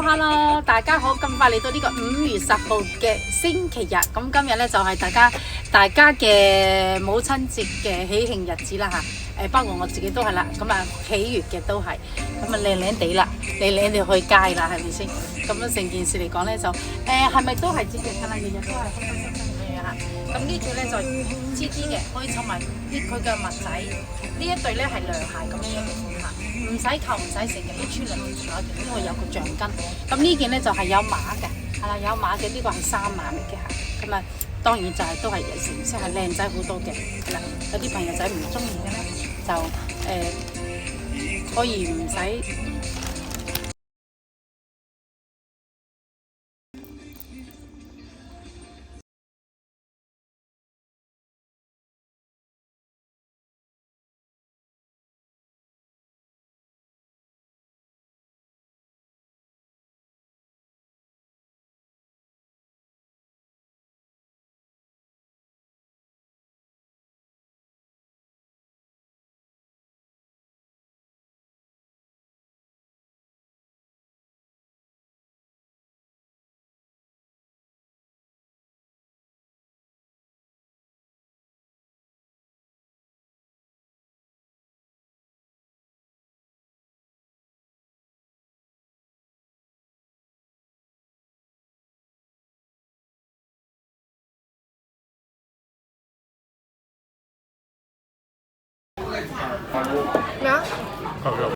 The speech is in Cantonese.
Hello，大家好，咁快嚟到呢個5月10號嘅星期日，咁今日咧就係大家嘅母親節嘅喜慶日子啦嚇，包括我自己都係啦，咁啊喜悅嘅都係，咁啊靚靚地啦，靚靚地去街啦，係咪先？咁樣成件事嚟講咧就係咪都係節日㗎啦？日日都係開開心心咁樣嚇。咁呢對咧就黐啲嘅，可以湊埋啲佢嘅襪仔，呢一對咧係涼鞋咁樣嘅款嚇。唔使扣唔使成嘅，啲穿兩條嘅，因為有個橡筋。咁呢件咧就係有碼嘅，係啦有碼嘅，呢個係3碼嚟嘅嚇。咁啊當然就係都係成色係靚仔好多嘅，係啦。有啲朋友仔唔中意嘅咧，就可以唔使。咩啊？牛肉